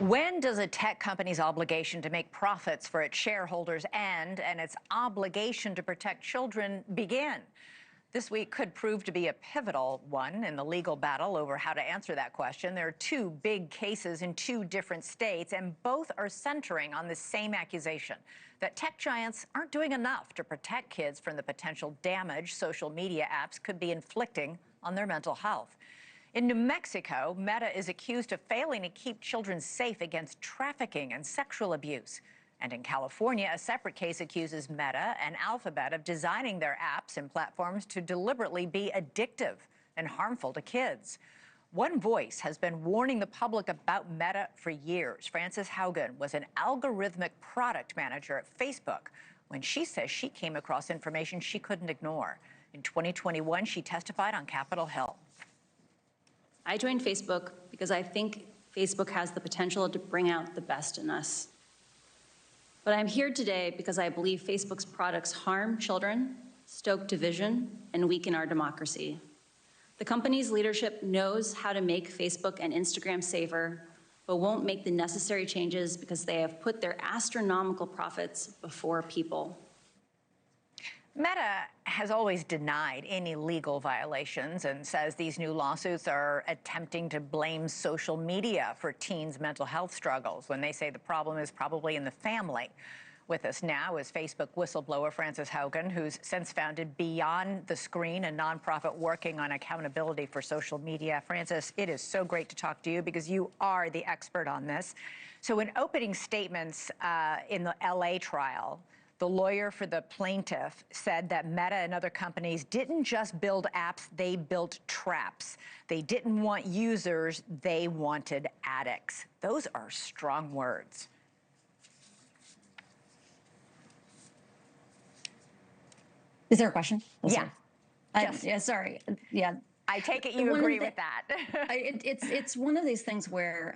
When does a tech company's obligation to make profits for its shareholders end and its obligation to protect children begin? This week could prove to be a pivotal one in the legal battle over how to answer that question. There are two big cases in two different states, and both are centering on the same accusation, that tech giants aren't doing enough to protect kids from the potential damage social media apps could be inflicting on their mental health. In New Mexico, Meta is accused of failing to keep children safe against trafficking and sexual abuse. And in California, a separate case accuses Meta and Alphabet of designing their apps and platforms to deliberately be addictive and harmful to kids. One Voice has been warning the public about Meta for years. Frances Haugen was an algorithmic product manager at Facebook when she says she came across information she couldn't ignore. In 2021, she testified on Capitol Hill. I joined Facebook because I think Facebook has the potential to bring out the best in us. But I'm here today because I believe Facebook's products harm children, stoke division, and weaken our democracy. The company's leadership knows how to make Facebook and Instagram safer, but won't make the necessary changes because they have put their astronomical profits before people. Meta has always denied any legal violations and says these new lawsuits are attempting to blame social media for teens' mental health struggles when they say the problem is probably in the family. With us now is Facebook whistleblower Frances Haugen, who's since founded Beyond the Screen, a nonprofit working on accountability for social media. Frances, it is so great to talk to you because you are the expert on this. So in opening statements in the LA trial, the lawyer for the plaintiff said that Meta and other companies didn't just build apps, they built traps. They didn't want users, they wanted addicts. Those are strong words. Is there a question? Yeah. Yeah, sorry. Yeah. I take it you agree with that. It's one of these things where,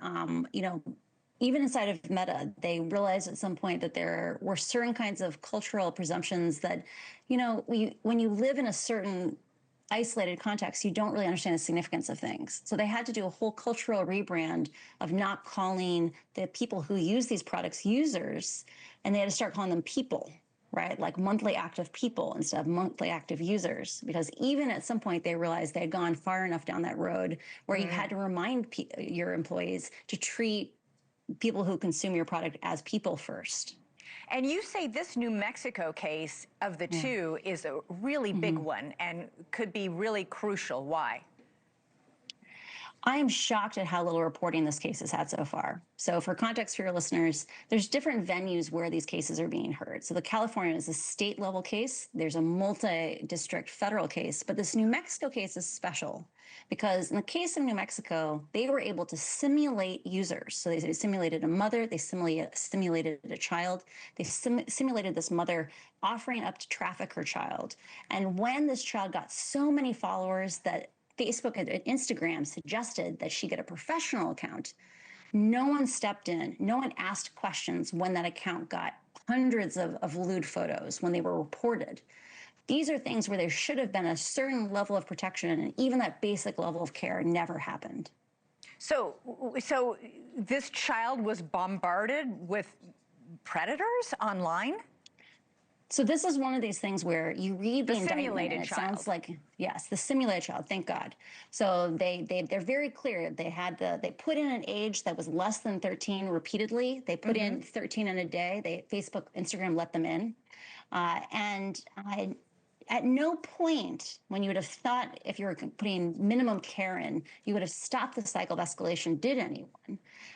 even inside of Meta, they realized at some point that there were certain kinds of cultural presumptions that, when you live in a certain isolated context, you don't really understand the significance of things. So they had to do a whole cultural rebrand of not calling the people who use these products users, and they had to start calling them people, right? Like monthly active people instead of monthly active users, because even at some point they realized they had gone far enough down that road where you had to remind your employees to treat people who consume your product as people first. And you say this New Mexico case of the two is a really big one and could be really crucial. Why? I am shocked at how little reporting this case has had so far. So for context for your listeners, there's different venues where these cases are being heard. So the California is a state level case. There's a multi-district federal case, but this New Mexico case is special because in the case of New Mexico, they were able to simulate users. So they simulated a mother, they simulated a child, they simulated this mother offering up to traffic her child. And when this child got so many followers that Facebook and Instagram suggested that she get a professional account, no one stepped in, no one asked questions when that account got hundreds of lewd photos when they were reported. These are things where there should have been a certain level of protection, and even that basic level of care never happened. So this child was bombarded with predators online? So this is one of these things where you read the indictment and it sounds like, yes, the simulated child, thank God. So they're very clear. They put in an age that was less than 13 repeatedly. They put in 13 in a day. Facebook, Instagram let them in. At no point when you would have thought if you were putting minimum care in, you would have stopped the cycle of escalation, did anyone?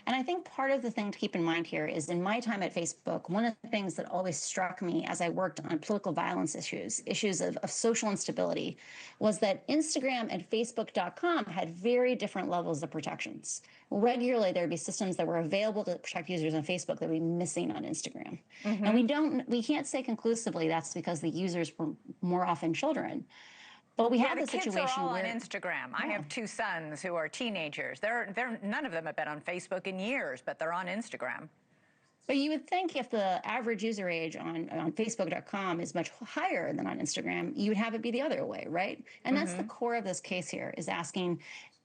And I think part of the thing to keep in mind here is in my time at Facebook, one of the things that always struck me as I worked on political violence issues of social instability, was that Instagram and Facebook.com had very different levels of protections. Regularly, there would be systems that were available to protect users on Facebook that would be missing on Instagram. And we can't say conclusively that's because the users were more often children. But we have the situation kids are all where on Instagram. I have two sons who are teenagers. None of them have been on Facebook in years, but they're on Instagram. But you would think if the average user age on Facebook.com is much higher than on Instagram, you would have it be the other way, right? And that's the core of this case here, is asking,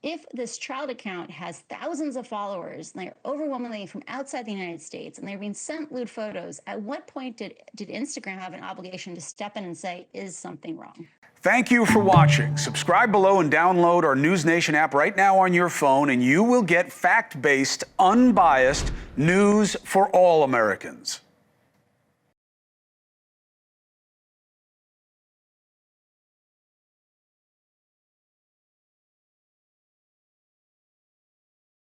If this child account has thousands of followers and they're overwhelmingly from outside the United States and they're being sent lewd photos, at what point did Instagram have an obligation to step in and say, is something wrong? Thank you for watching. Subscribe below and download our NewsNation app right now on your phone, and you will get fact-based, unbiased news for all Americans.